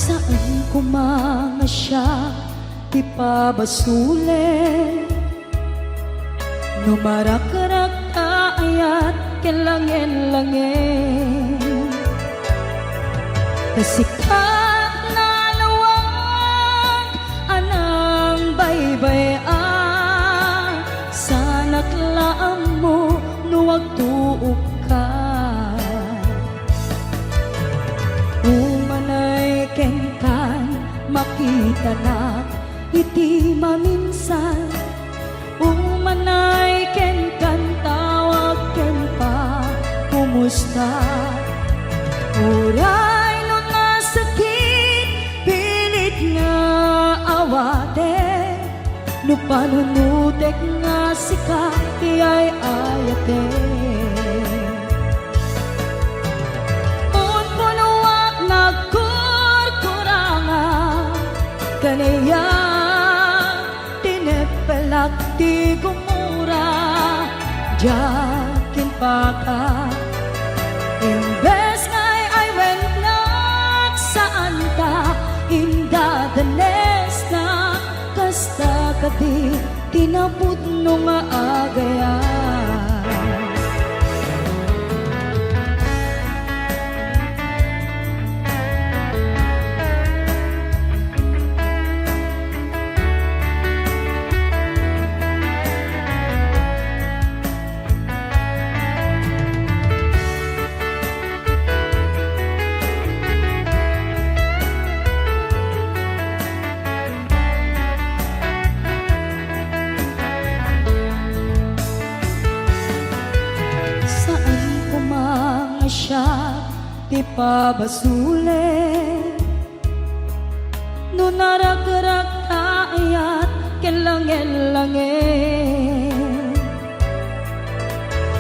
Saan ko mga siya ipabasulit? Numarak-rak ayat kelangin-langin, kasikat na lawag anang baybay-an, sanak laam mo nuwag tuog ka. Umanay kenkan makita na iti maminsan, umanay kenkan tawag ken pa kumusta. Uray no nasakit pilit nga awate, no panunutek nga sika iyay ayate. Un punuak nagkurkuranga kanaya tinepelak ti gumura jakin paka. Imbes ngay ay wennak saan ta indadanes na kasta kadi tinapud no nga agaya. Siya ipabasulit, no narag-rag ayat kelangin-langin,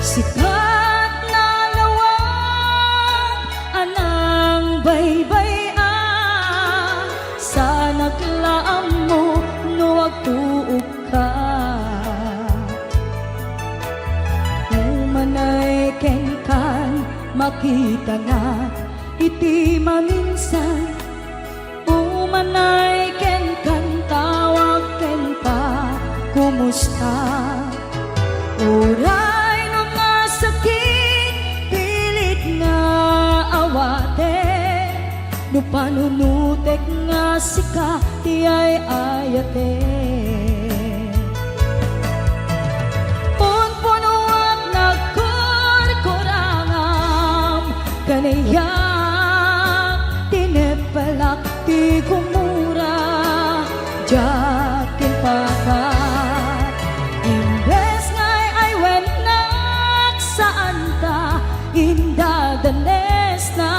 sikat na lawag anang baybay-an, sa naglaam mo nuwag tuog ka. Umanay kenkan makita na iti maminsan, umanay ken kan tawag ken pa kumusta. Uray no nga sakit pilit nga awate, no panunutek nga sika tiyay ayate. Kanayak tinepelak ti gumura jakin pakat. Imbes ngay ay wennak saan ta indadanes na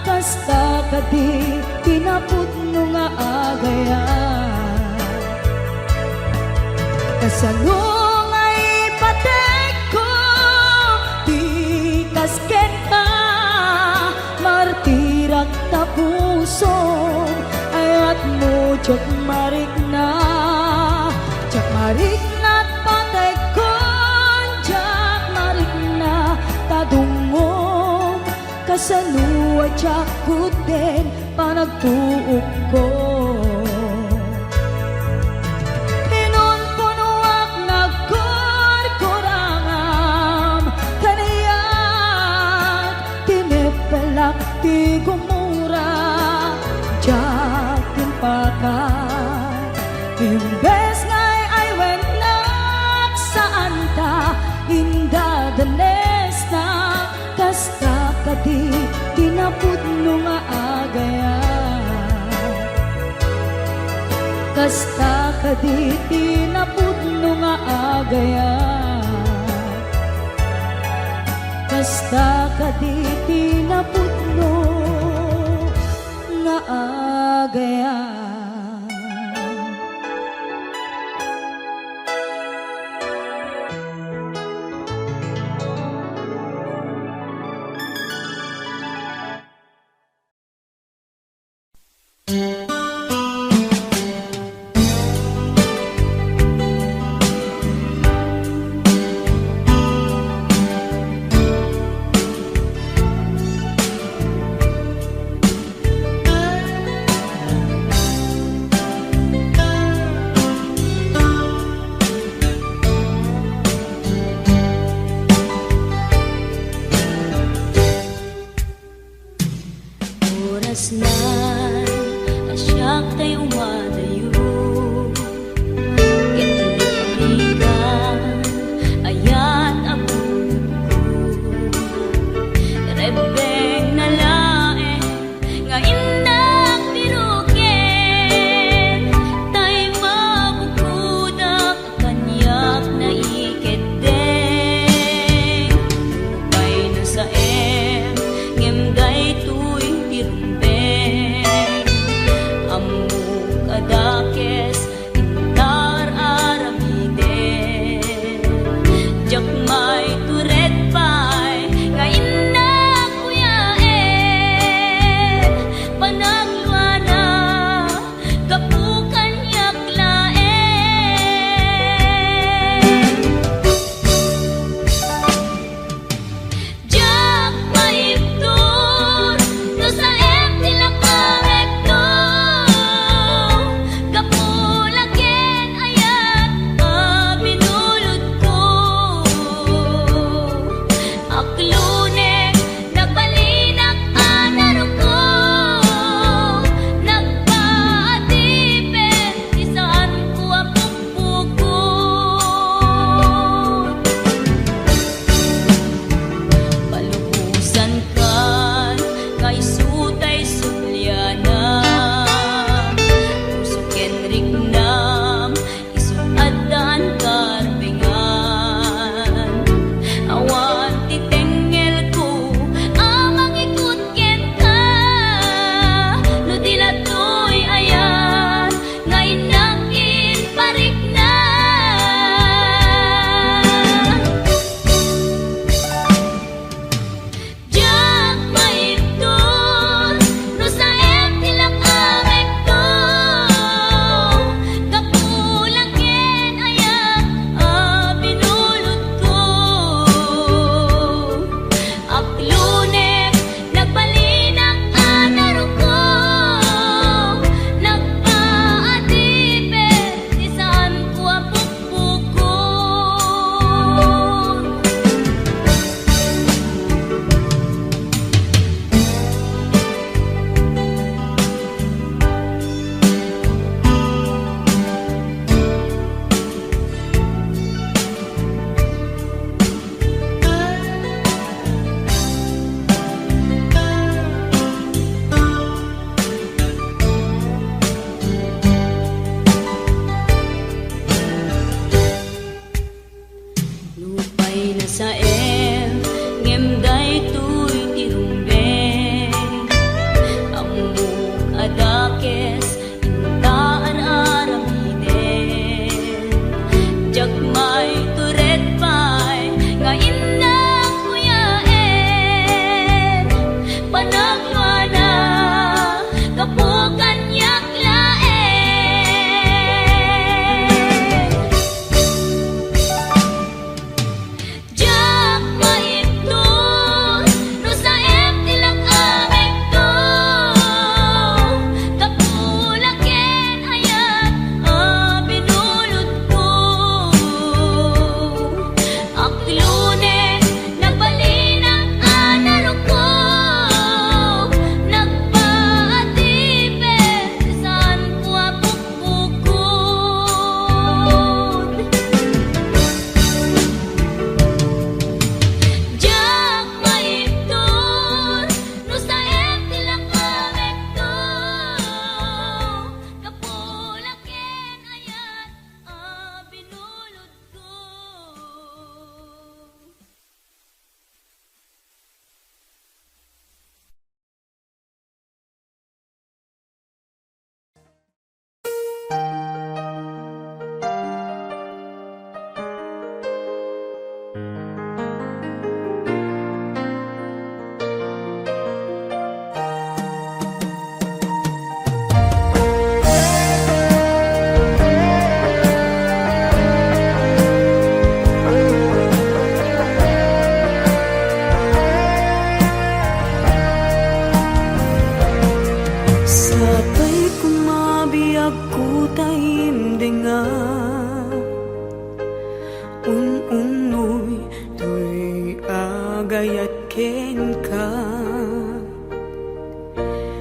kasta kadi tinapud no nga agaya. Kasano ngay patek ko ti kasken ka, martirak tapuson ayat mo jak marik na patay kon jak marik na tadungom kasano jak kuden panagtuog ko. Pinon punuak nagkurkurangam kanayat tinepelak ti gumura jakin pakat. Imbes ngay ay wennak saan ta indadanes na kasta kadi tinapud no nga agaya. Kasta kadi tinapud no nga agaya. Kasta kadi tinapud no nga agaya. oras na asyak tayo madayo. Ketilikan ayat abot ko rebeng na lae nga indak piruken tay mabukudak kanyak na iketeng bay na sa ngem gay tuwing tirumbeng amuk ada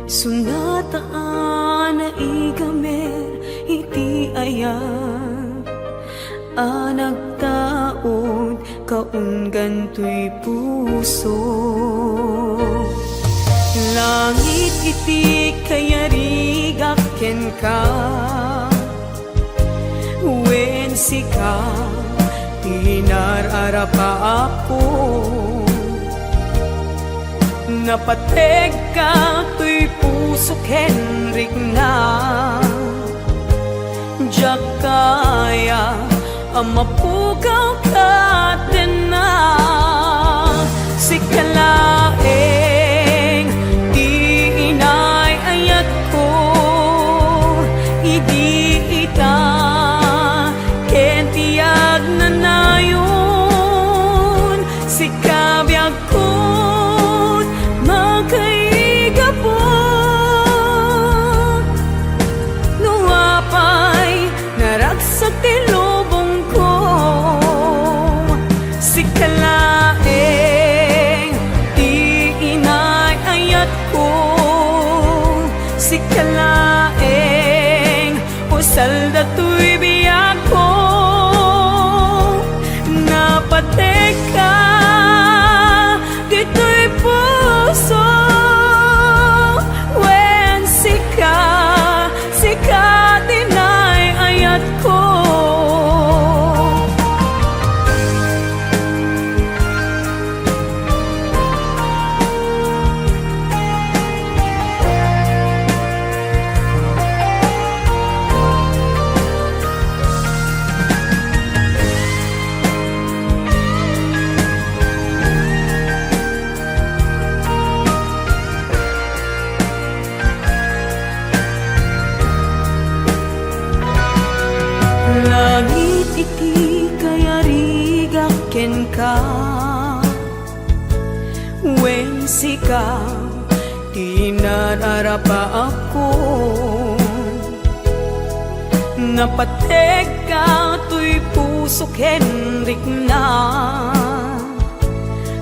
Sunataan na igamer iti ayat nagtaod kaun gantoy puso. Langit iti kayarigak ken ka, wen sika tinararapa ako. Napateg ka to'y puso kenrik na, diyak kaya amapugaw ka din na. Sikalaeng di inay ayat ko, idi ita ken tiyag na nayon. Sikabiyag ko magkaigapon, nuapay naragsak ti lubong ko. Sikalaeng di inay ayat ko, sikalaeng usal dato'y biyak ko. Napatek ka dito'y puso, wen sika dinay ayat ko. Langit iti kayarigak ken ka, wen sika tinararapa ako. Napateg ka to'y puso kenrik na,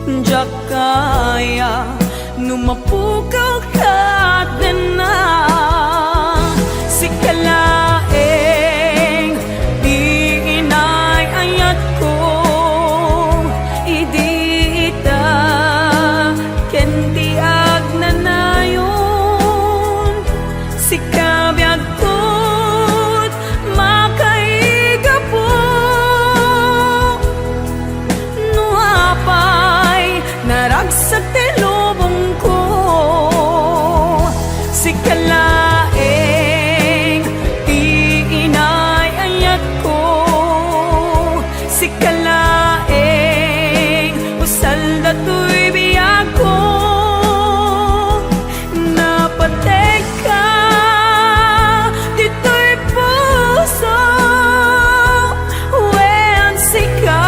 diyak kaya numapugaw ka din na. Sikalaeng di inay ayat ko, idi ita ken tiyag na nayon. Sikabiyag ko't makaigapo, nuapay naragsak ti lubong ko. Sikalaeng di inay ayat ko, sikalaeng usal dato'y biyak ko. Napateg ka dito'y puso, wen sika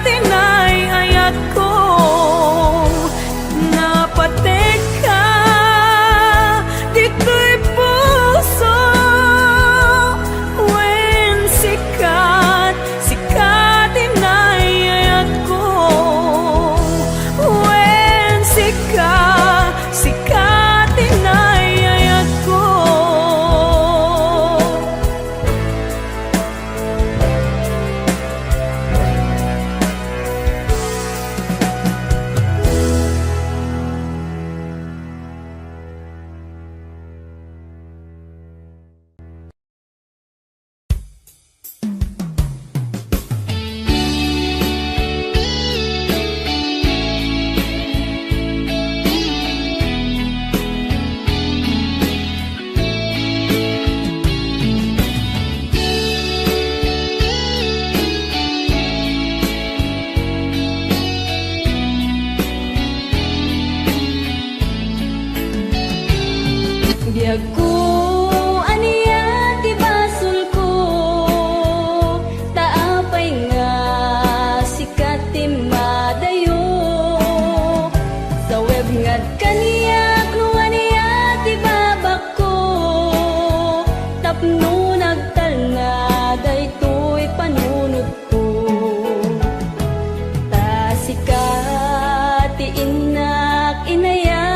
tinay ayat ko. Napateg ka dito'y puso, wen sika tinay ayat ko. Wen sika tinay ayat ko. Biyag ko aniya ti basol ko, taapay nga sikat ti madayo. Sa web ngad kaniya no aniya ti babak ko, tapno nagtal nga daytoy panunod ko. Ta sikat ti inak inaya,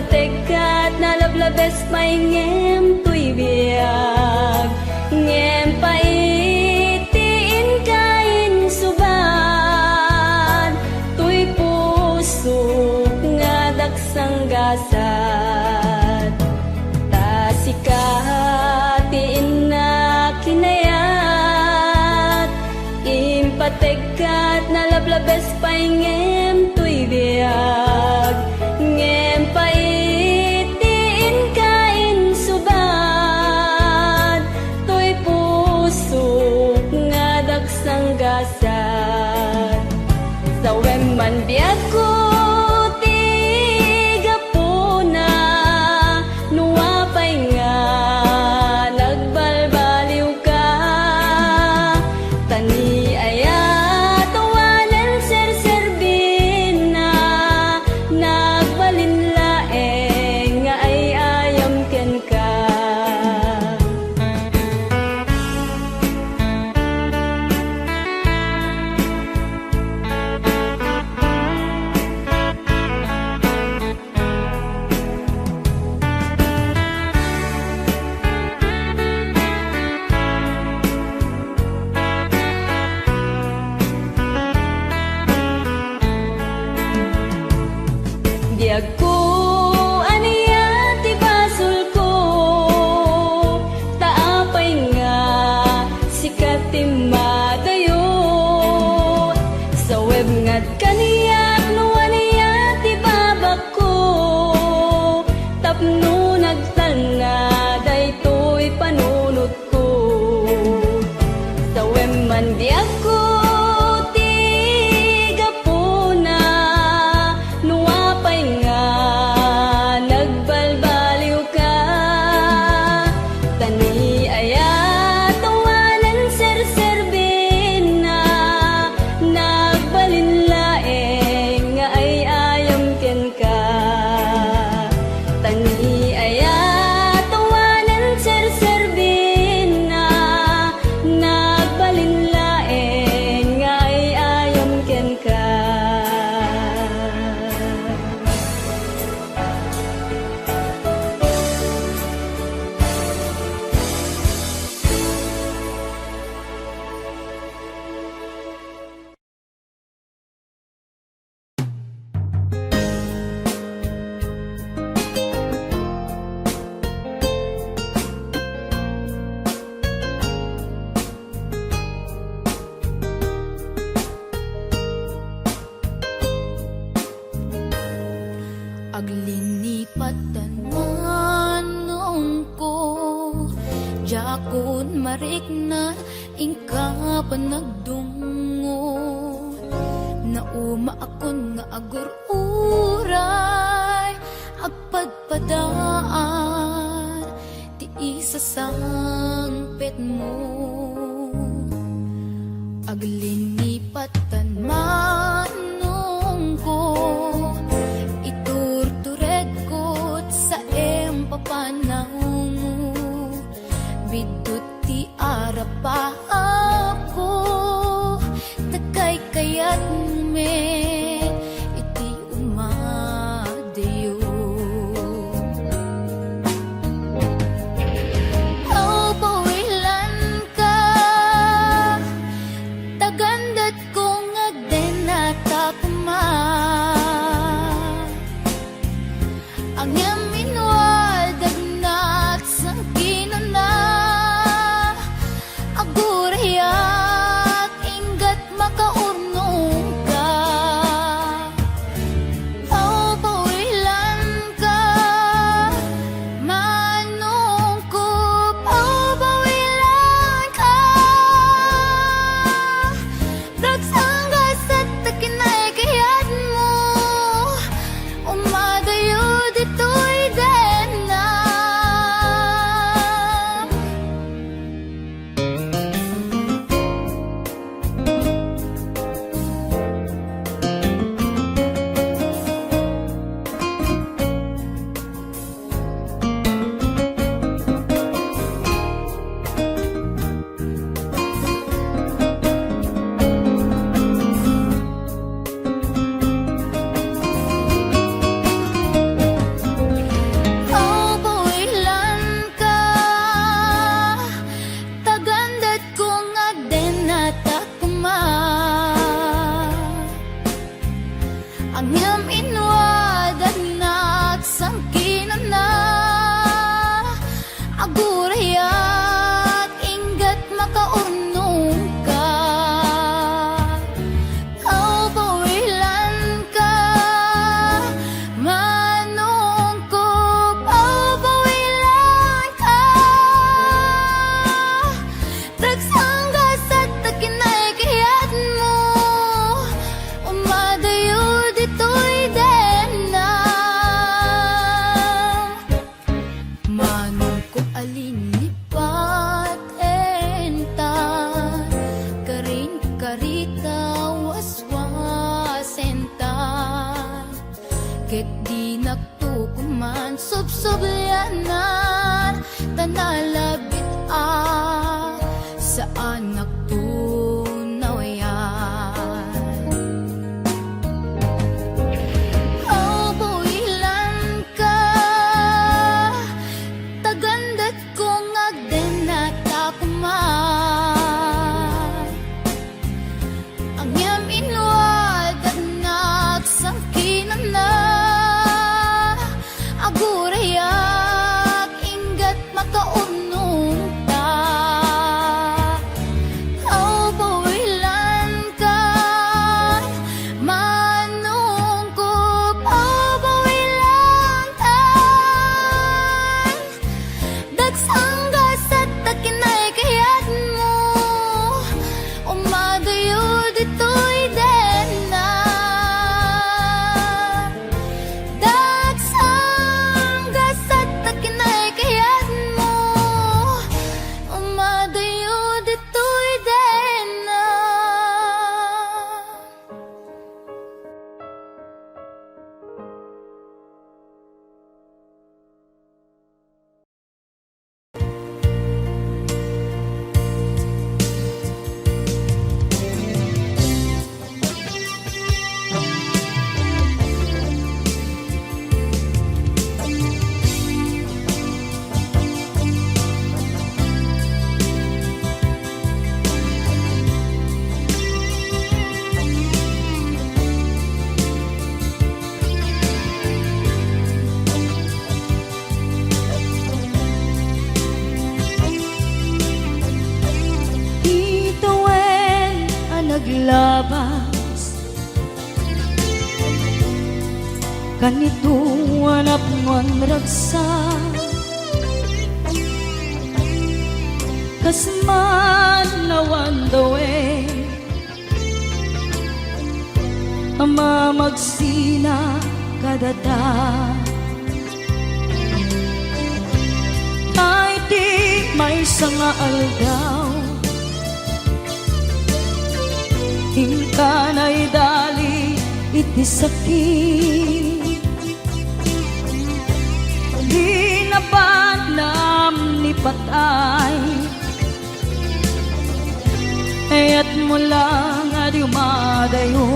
patekat nalablabes paingem tuy biag ngem paitiin kain suban tuy pusok nga daksang gasat tasikatiin na kinayat impatekat nalablabes paingem tuy biag ngem paitiin kain suban tuy pusok nga daksang gasat sawem man biag ko ti gapuna nuwapay nga nagbalbaliw ka tani aya tawanan serserbin na nagbalinlaeng nga ay ayam ken ka. Diag ko aniya ti basol ko taapay nga sikat ti madayo sa web ngat kaniyak no aniya ti babak ko tapno nagtanga daytoy panunot ko sa web man diag ko Aglinipatan manong ko Jakon marik na ingka panagdungo Nauma akon nga agururay Agpadpadaan Ti isa sangpet mo Aglinipatan manong ko papanahon mo bidot ti arapa ako takay kayat met iti umadayo aw pawilan ka tagan ket di nagtukuman subsubyanan tanalabit sa anak tunawayan. Oh, builan ka tagandat kong agden na takuman ang yam inwad at nagsangkinan na agurayak ingat makaunong ta. Oh, bawilan ka manungkop. Oh, bawilan ta dagsanggas at takinay kayat mo umadayo dito'y den na dagsanggas at takinay kayat mo umadayo dito'y den na. Ituwen ang naglabas kanito anak mon ragsa kasman lawan dawe ama magsina kadada ay di may sanga aldaw hingkanay dali iti sakit di napanam ni patay ayat mo lang adi umadayo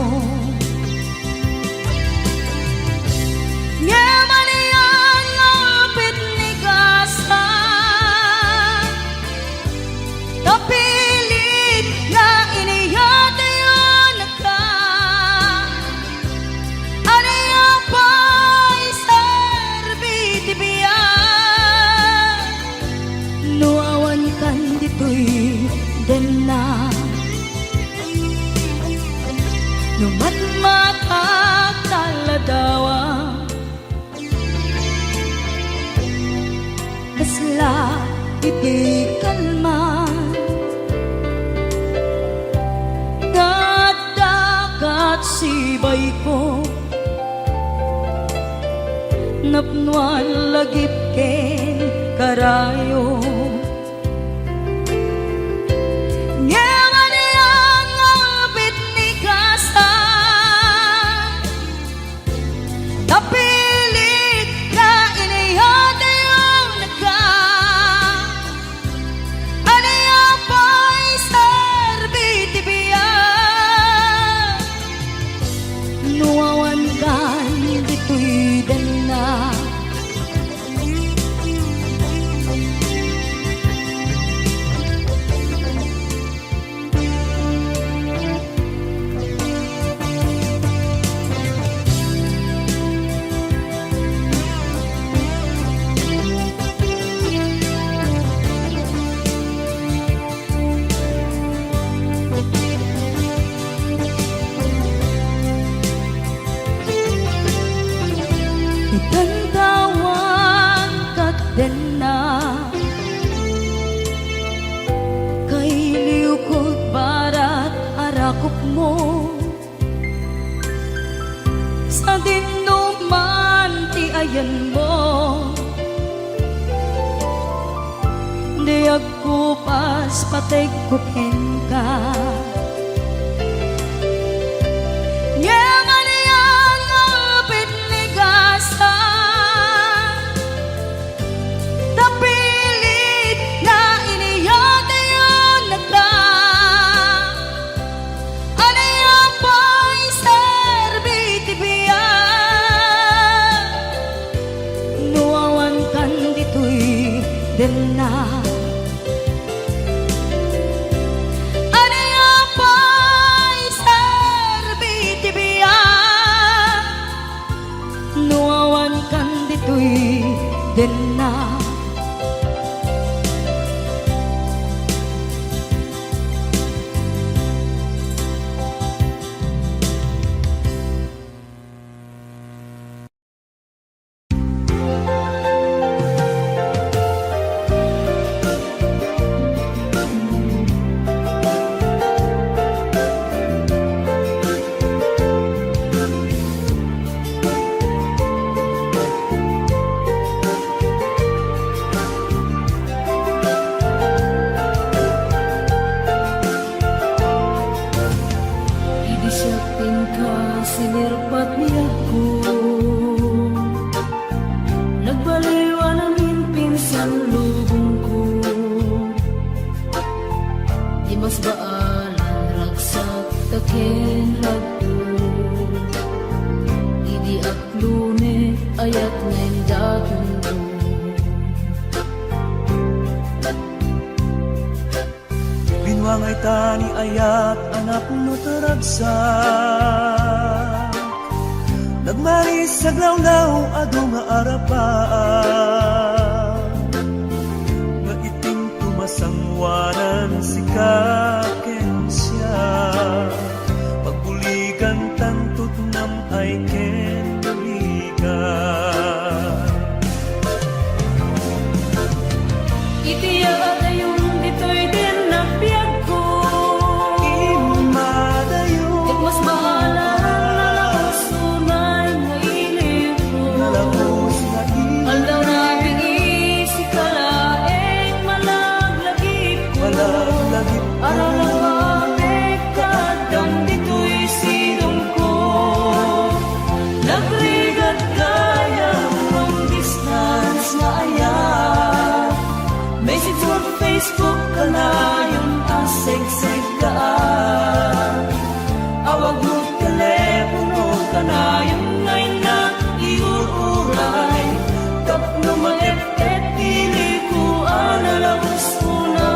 nyaman iyan ngapit ni kasa tapilit na iniyate yun ka anaya pa'y serbiti biyan nuawan kan dito'y den na numatmatak taladawa kasla iti kalman dagat sibay ko napnuan lagip ken karayo nyaman iyang ngapit ni kasa tapilit na iniyate yung nagka anaya pa'y serbiti biyan nuawan kan dito'y den na itantawan kat den na kay liukod barat arakop mo sa dinuman ti ayan mo di agkupas patay kuken ka nyaman iyang ngapit ni ka din na. Ano yung pa'y serbi tibiya, nuawan kan dito'y din na. Sinirpat niya ko, nagbaliwa namin pinsan lubong ko. Di mas baalan ragsak takin hagto, idi aklune ayat ngayon daton ko. Binwangay tani ayat anak no taragsak, nagmaris sa glawlaw ado nga arapaan, nga iting tumasangwanan si kaken siya, pagbuligan tantut nam ay ken buligan. Itiya yung dito'y din na piyag ko, Imadayo mas bahala Facebook ka na yung asig-sig ka, awag mo telepono ka na yung ngayon na iuuray, tapno maet-et pili ko analawis unay.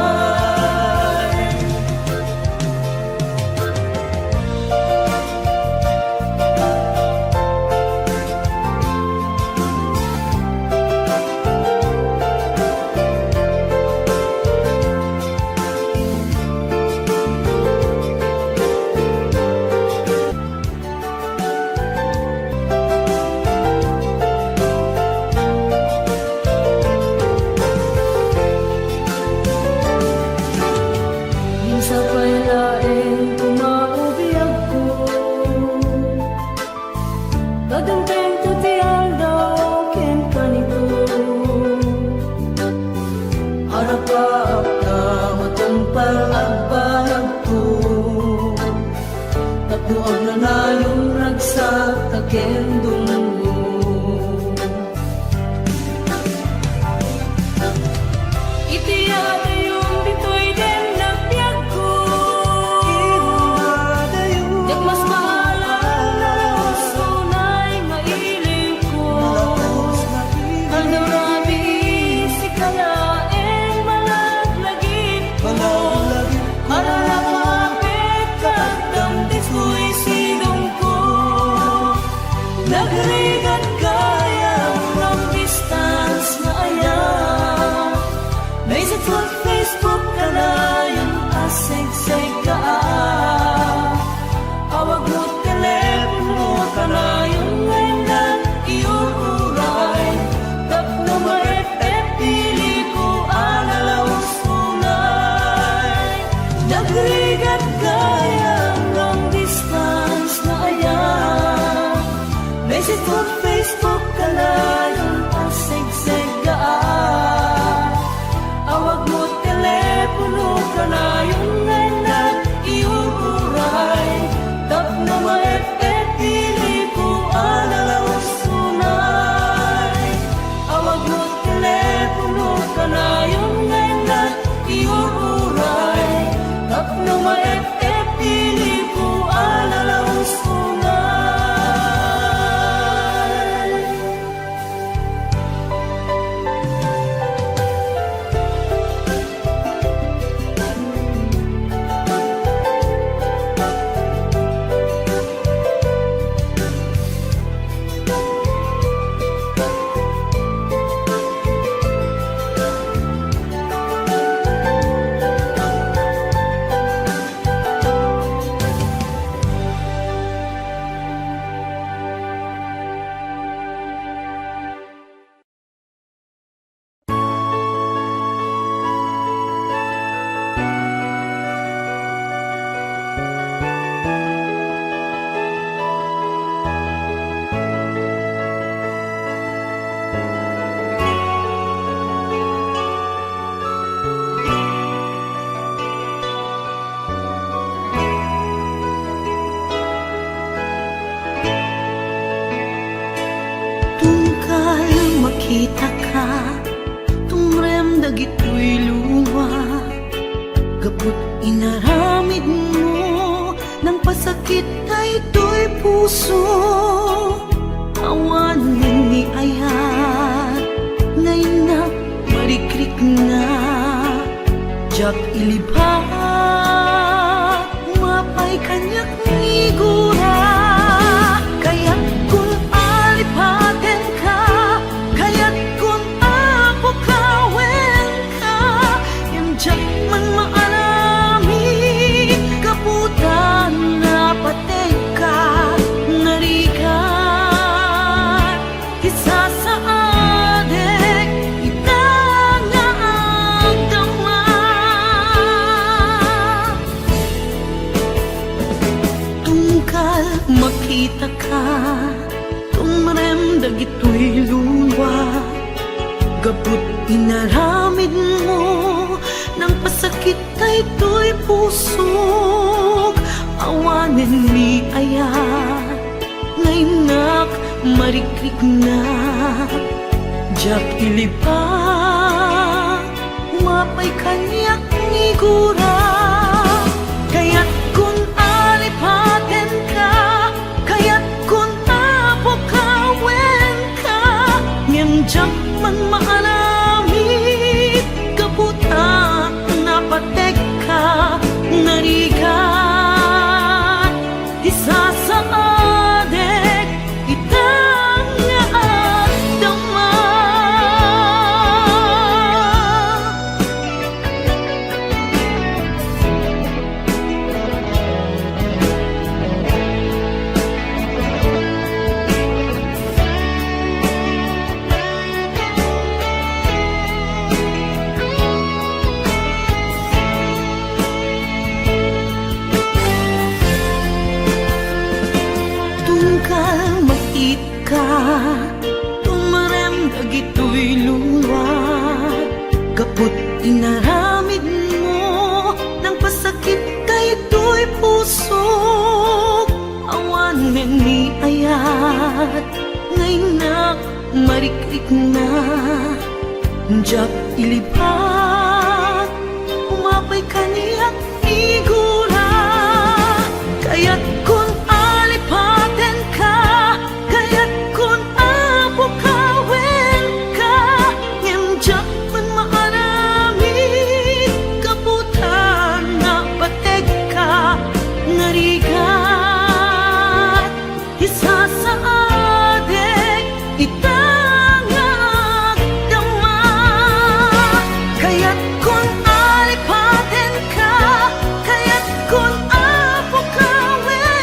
Sa pailaeng tumaubiyag ko, kadanteng tutiyang daw ken kanito, harap-harap na matumpal ang panag ko, tapno ang nanayong ragsak taken dungo. Itiya nagrigat kaya long distance na aya, may sa Facebook ka na yung asig-sig ka, awag mo telepono ka na yung ngayon na iuuray, tapno maet-et pili ko analawis unay. Nagrigat kaya long distance na aya, message mo Facebook ka na yung asig-sig ka, awag mo telepono ka na yung ngayon na iuuray, tapno maet-et pili ko analawis unay. Awag mo telepono ka na yung ngayon na iuuray, tapno maet-et pili ko analawis unay. dagitoy luwa, kaput inaramid mo ng pasakit ay ito'y puso. Awanin ni ayat ngayon na marikrik na, jak ilipat mapay kanyak ngigura. Kaya't kung alipatin ka, kaya't kung apukawen ka, yung jak man maalami kaputan na patay ka, narikat isa sa adek itangaagdama. Tungkal makita ka, tumrem dagitoy luwa, gabut inaramid mo ng pasakit ay ito'y pusok. Awanin ni ayat ngayon nak marikrik na, jak ilipat mapay kanyak ngigura. Kaya't kung alipatin ka, kaya't kung apukawen ka, ngem jak man maalami kaputa na patek ka, narikat isa sa adek itangaagdama. Tungkal makit ka, tumarem dagitoy luwa, kaput inaramid mo ng pasakit kay ito'y pusok. Awanin ni ayat ngayon nak marikrik na, jak ilipat umapay kaniyak figura. Kaya't kung alipatin ka, kaya't kung apukawen ka, ngem jak man maarami kaputan na pateg ka, narigat isa sa adek itangaagdama. Kaya't kung alipatin ka, kaya't kung apukawen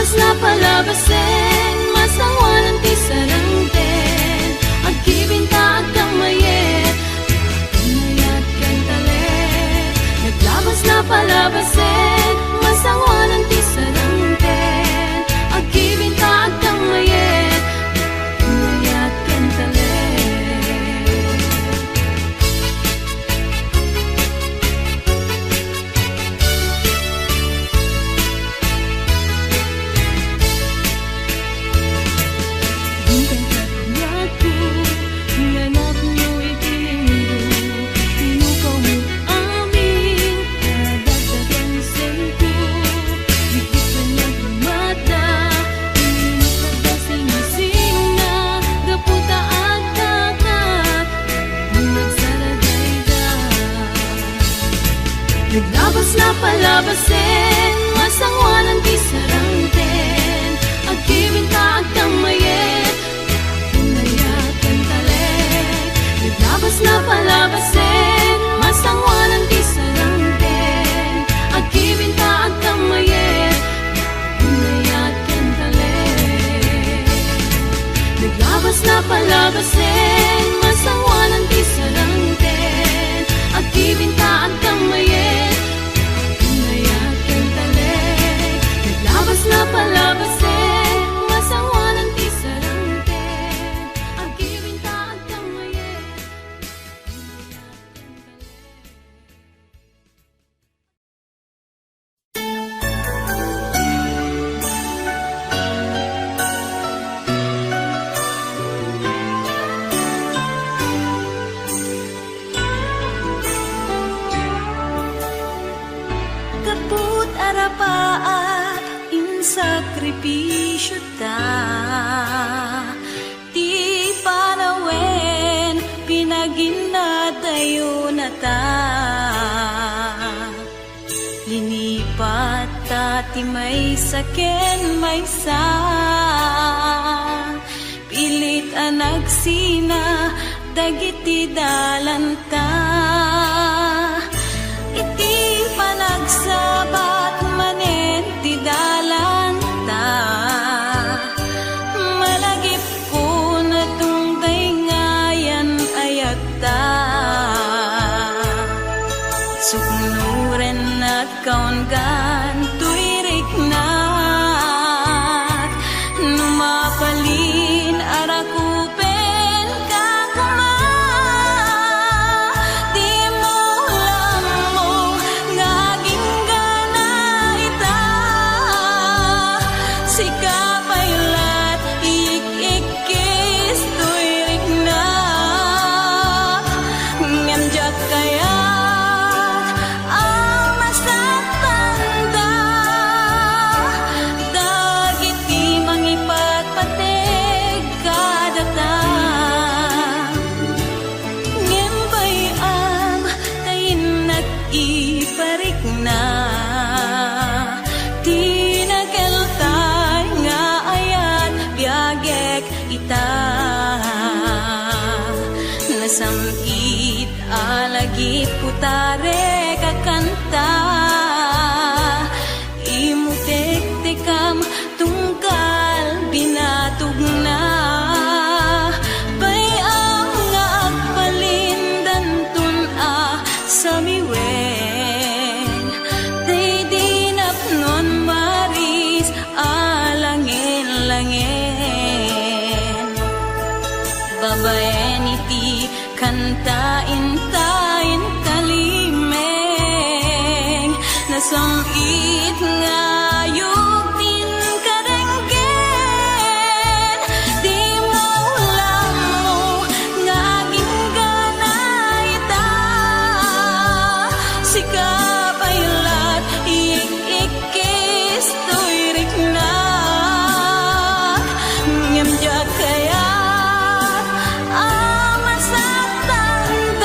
Naglabas na palabasin, masangwanan ti sarangten. Agkibinta agkang mayet, pinayat ken talet. Naglabas na palabasin, masangwanan ti sarangten. Agkibinta agkang mayet, pinayat ken talet. Naglabas na palabasin, masangwanan ti sarangten. Agkibinta agkang mayet, pinayat ken talet. Naglabas na palabasin, masangwanan ti sarangten. Agkibinta agkang mayet, pinayat ken talet. Naglabas na palabasin, masangwanan ti sarangten. Agkibinta agkang mayet, pinayat ken talet. Naglabas na palabasin, masangwanan ti sarangten. Agkibinta agkang mayet, pinayat ken talet. Kaput arapaat in sakripisyo ta, ti panawen pinaginadayo na ta. Linipat ta ti may saken may sa, pilit anagsina dagiti dalanta. Iti panagsabat manen ti dalanta, malagip ko na tungday ngayan ayata. Suknuren at kaungan tuirik na, numapalin arakupen kakuma. Di mo lamo ngaging gana ita, sikapaylat ik-ikis tuirik na. Nganjak kaya ang masatanda, dagiti mangipatpateg kadata. Ngem bayam tayin nag-iparik na, tinageltay nga ayat biagek ita. Nasamkit alagi putare kakanta, imutek-tekam tungkal binatog na. Bayam nga agpalindan tun sa miwen, day dinapnon maris alangin-langin. Babaen iti kantain tayin kalimeng, nasamit nga yugtin kadenggen. Di mo lamo ngaging gana ita, sikapaylat ik-ikis tuirik na. Ngemjak kaya ang masatanda,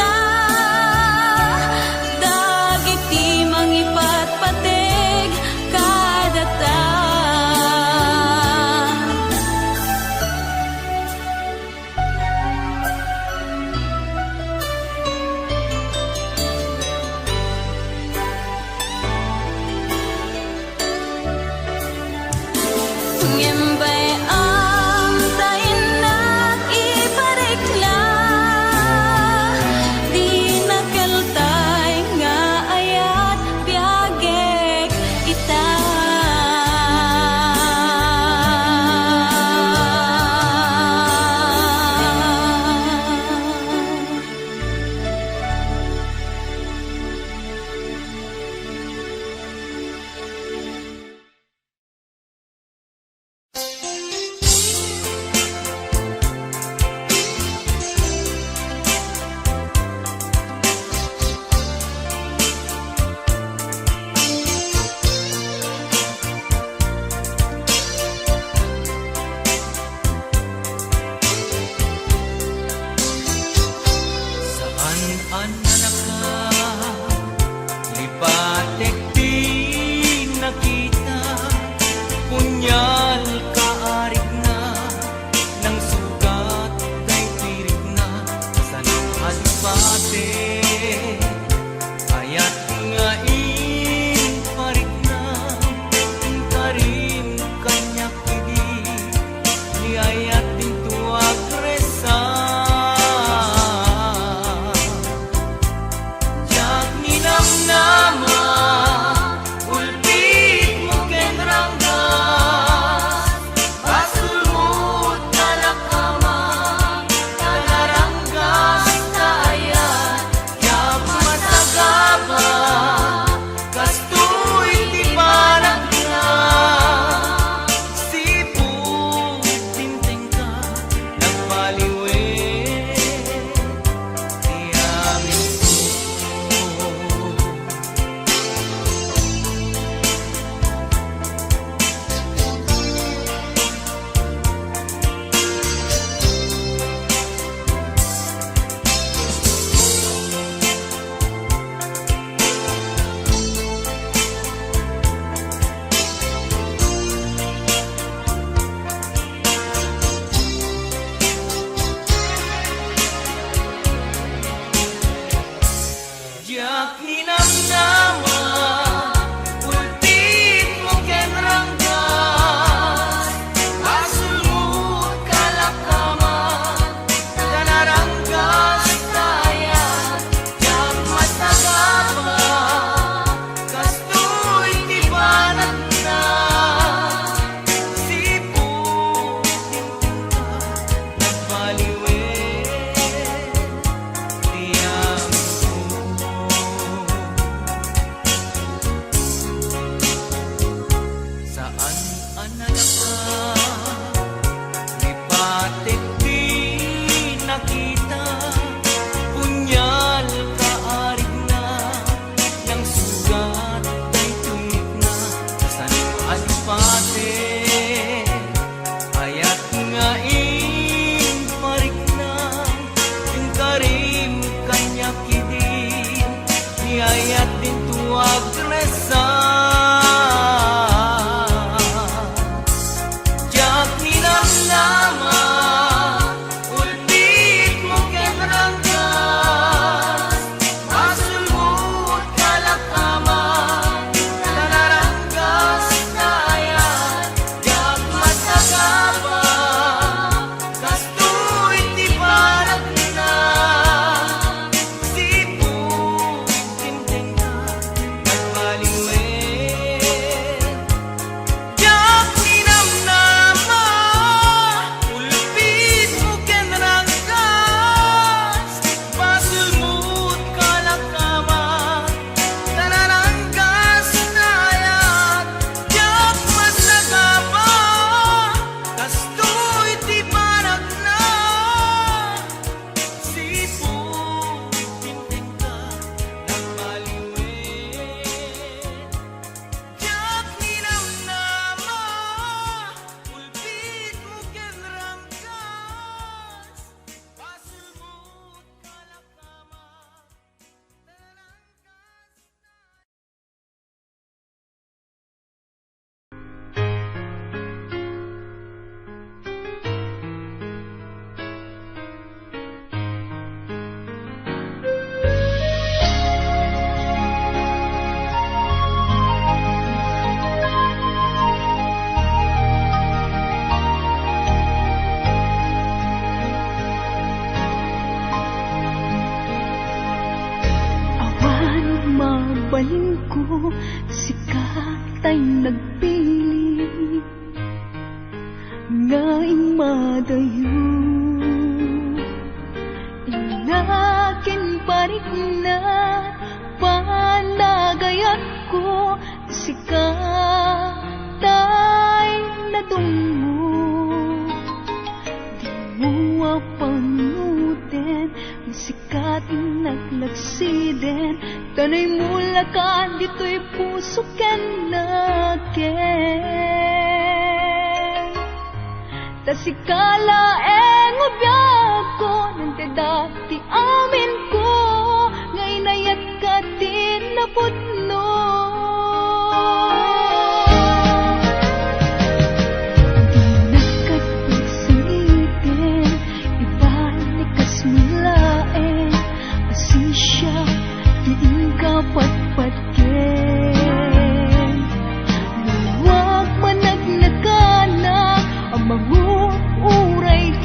saan analaga, lipatit di nakita, punyal kaarig na, ng sugat ay tuwik na, saan alipatit, ayat nga parik na, yung karim kanya kidin, ayat din tuwag resa. Jak ninang nama, ulbit mo kenranggas, masulmut kalakama, tanaranggas na ayan, jak matagaba, kastoy di parag na, sipu tinding na, at maliwin. Jak ninang nama, ulbit mo kenranggas, masulmut kalakama, tanaranggas na ayan, jak matagaba, kastoy di parag na, sipu tinding ka, at maliwin. Jak ninang nama, ulbit mo kenranggas, masulmut kalakama, Awan mabalin ko, sikat ay nagpili, ngaing madayo. Inakin parik na, panagayat ko, sikat ay nadungo. Di mo apanutin, ang sikat naglagsiden, tanay mula ka, dito'y puso ken naken. Tasikala ngobiyag ko, nang dati amin ko, ngay nayat ka din napudno. Di nakatpagsalitin, ibalik kas mulain, asisya, diin ka patpatken. Huwag managnakanak, ang manguuray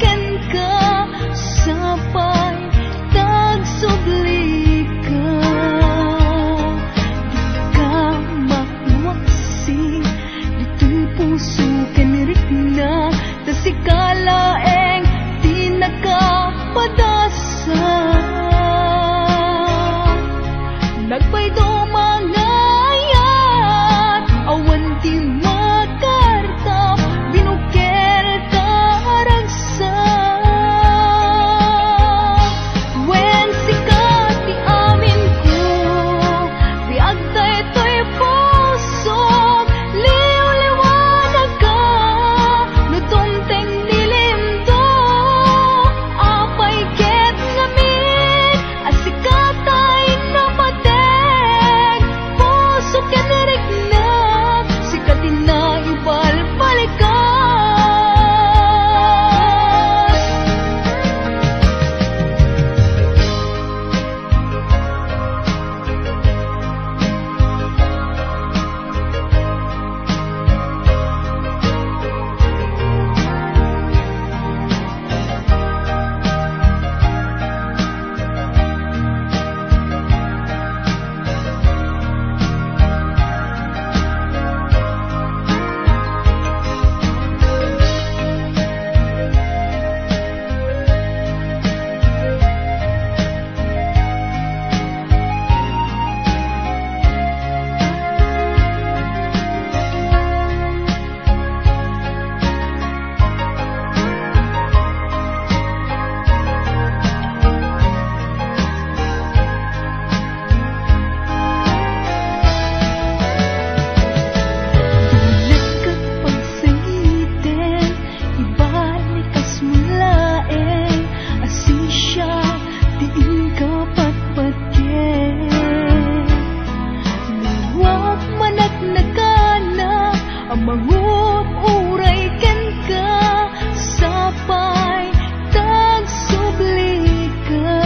amangup uray ken ka sapay tagsubli ka.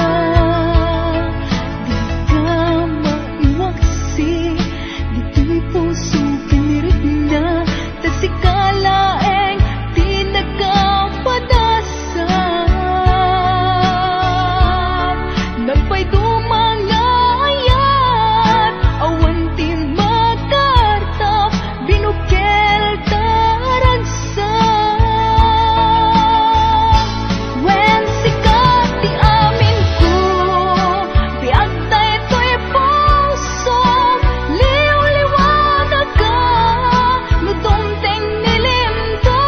Di ka maiwaksi, dito'y puso kinirit na, tasikalaeng di nagkapadasan. Nagpay dumangayat, awan ti makartap, binukel taransan. When sikat ti amin ko, biag tayo to'y puso, liw-liwanag ka, lutumteng nilimto,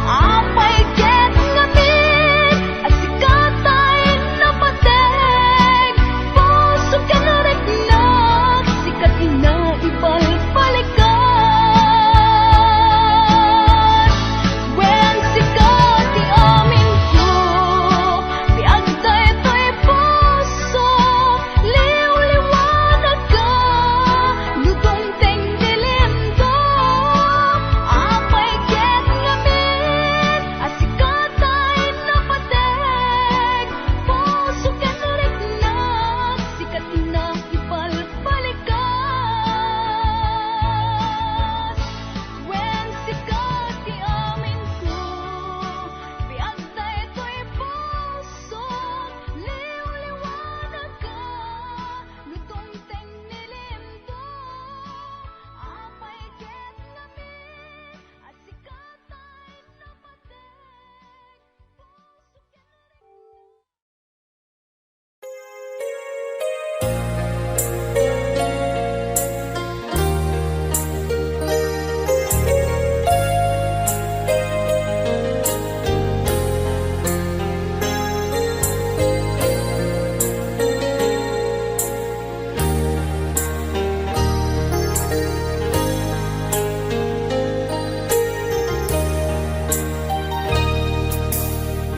apay ket ngamin, at sikat tayo napateg, puso ka na regnak, sikat ina ipalpalikan. When sikat ti amin ko, biag tayo to'y puso, liw-liwanag ka, lutumteng nilimto, apay ket ngamin, at sikat tayo napateg, puso ka na regnak, sikat ina ipalpalikan. When sikat ti amin ko, biag tayo to'y puso, liw-liwanag ka, lutumteng nilimto, apay ket ngamin, at sikat tayo napateg, puso ka na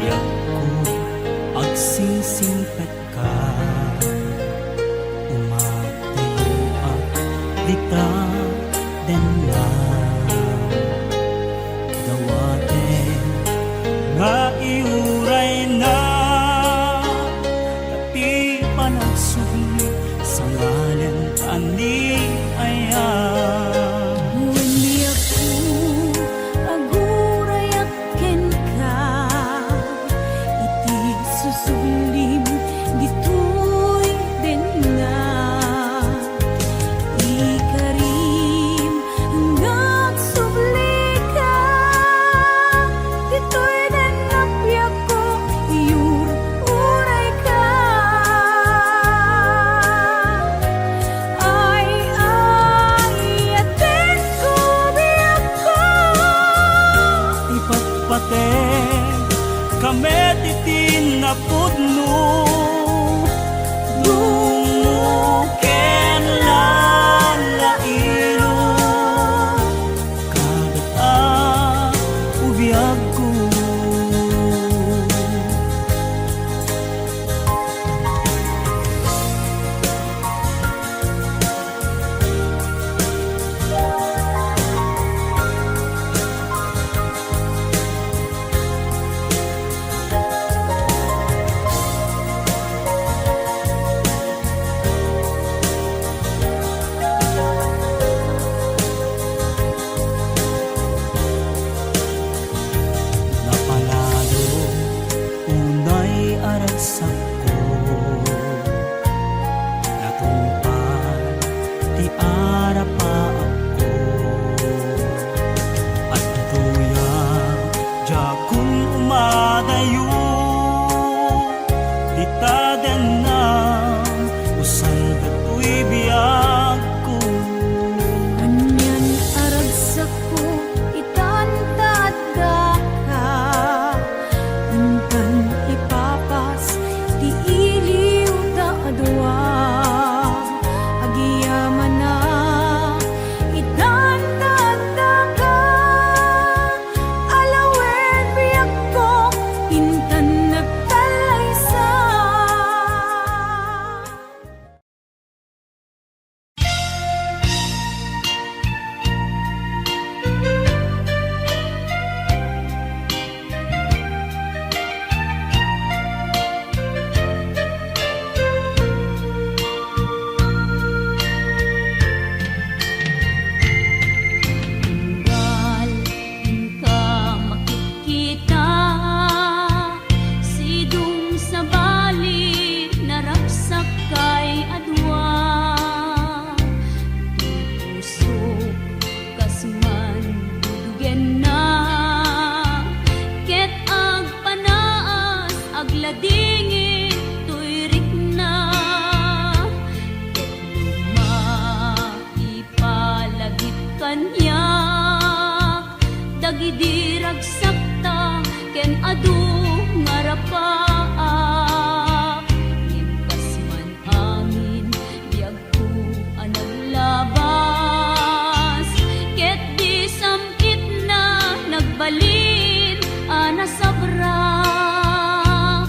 Biyak ko agsisingpet ka, umatayo at dita den na gawaten nga iuray na tapi panagsubli sa ngalan ani ayan. Wenni ako agurayak ken ka, iti susublim dito'y denga, ikarim hanggang subli ka, dito'y denapyak ko, iyur uray ka. Ay atin ko biyak ko, Ipatpate kami titin na pudno, dumuken lalailo, kadata ubiyag ko. kanyak dagidi ragsakta ken adu ngarapaak ngem kasman amin biag ko anaglabas ket di samkit na nagbalin ana sabrak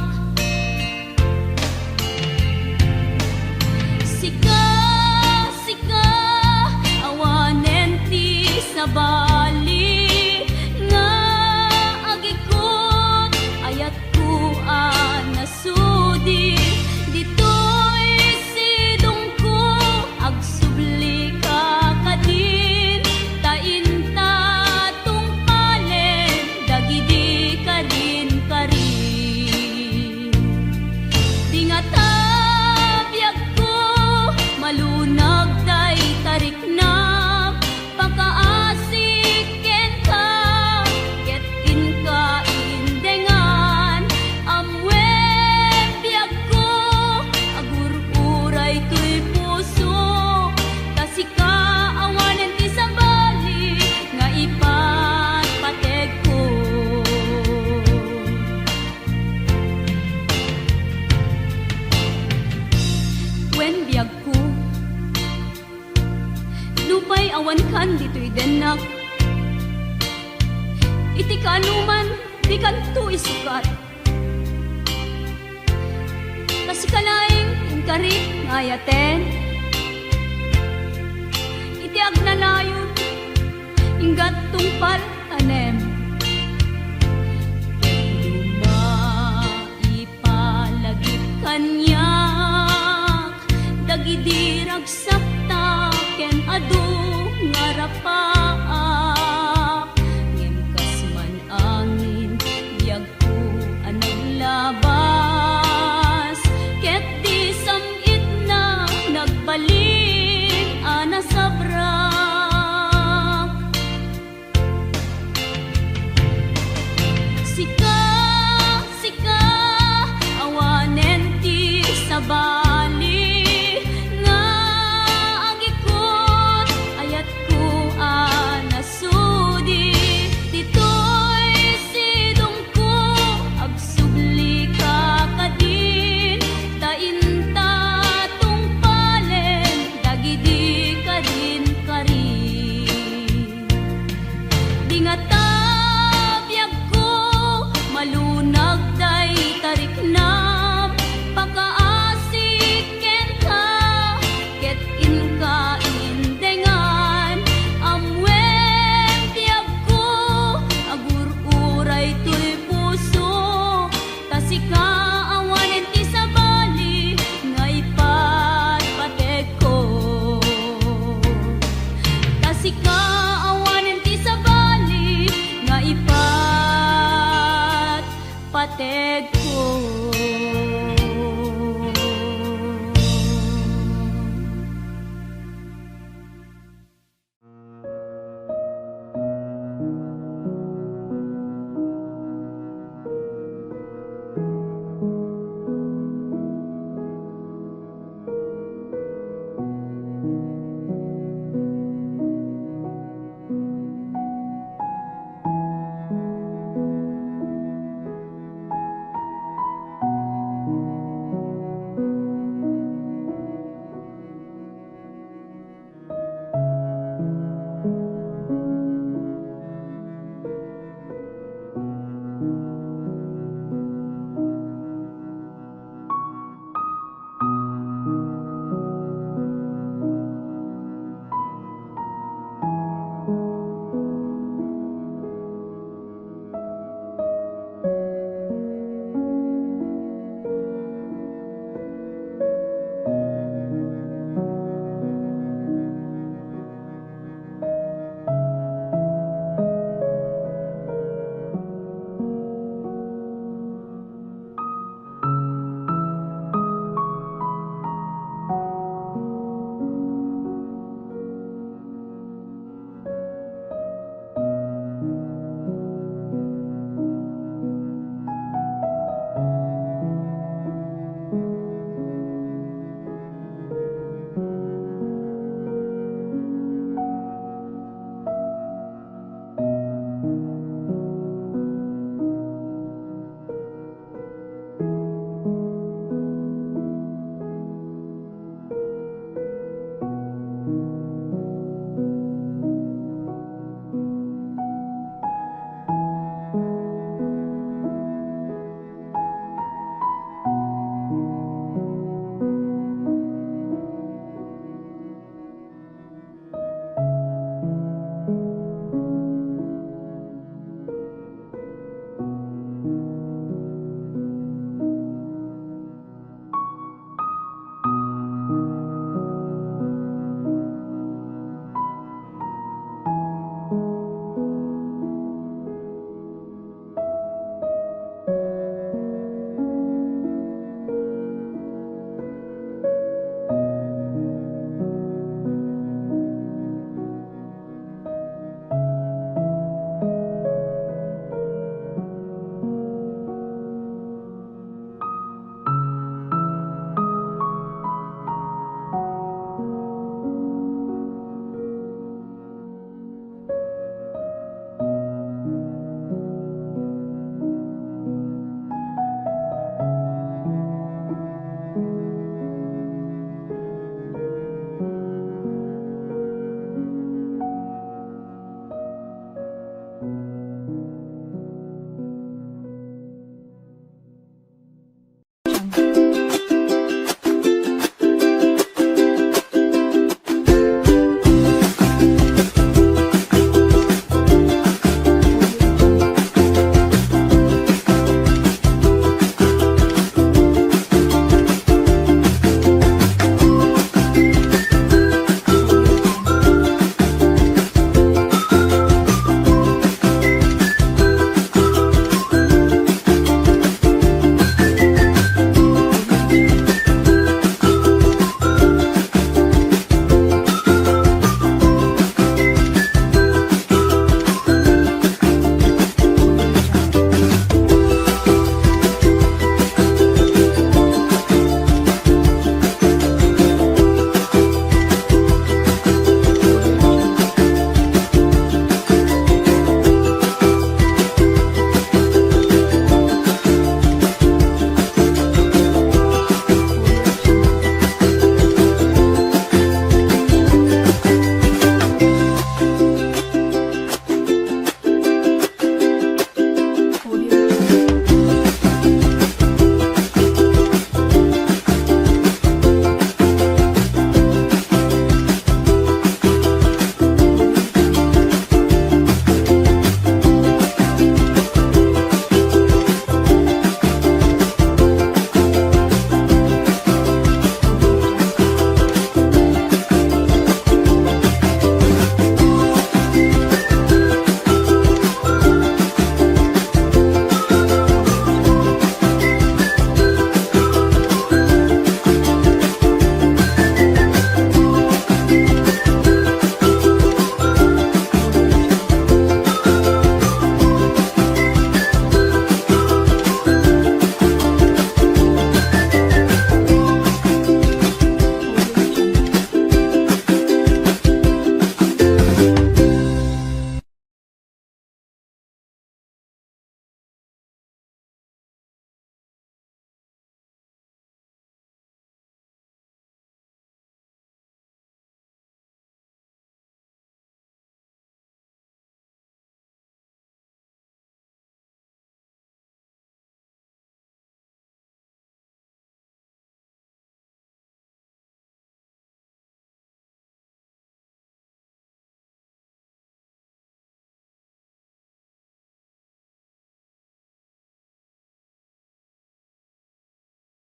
sika sika awanen ti sabali nga agikot ayat ko anasudi ditoy sidong ko agsubli ka kadin tainta tungpalen dagidi kadin karin di nga tabiyag ko malunag day tarik na pagkaasik ken ka ket inka indengan amwen biyag ko agur-uray to'y puso tasika awanen ti sabali nga ipatpateg ko wen biyag ko lupay awan kan dito'y denak iti kanuman di kanto isukat kasi kalaing inkari ngayaten iti agnanayon inggat tungpal tanem ipalagip kanyak dagidi ragsakta ken adu ngarapaak ngem kasman angin biag ko anaglabas ket di samit na nagbalin ana sabrak sika sika awanen ti sabali nga agikot ayat ko anasudi ditoy sidong ko agsubli ka kadin tainta tungpalen dagidi kadin karin di nga tabiyag ko malunag day tarik na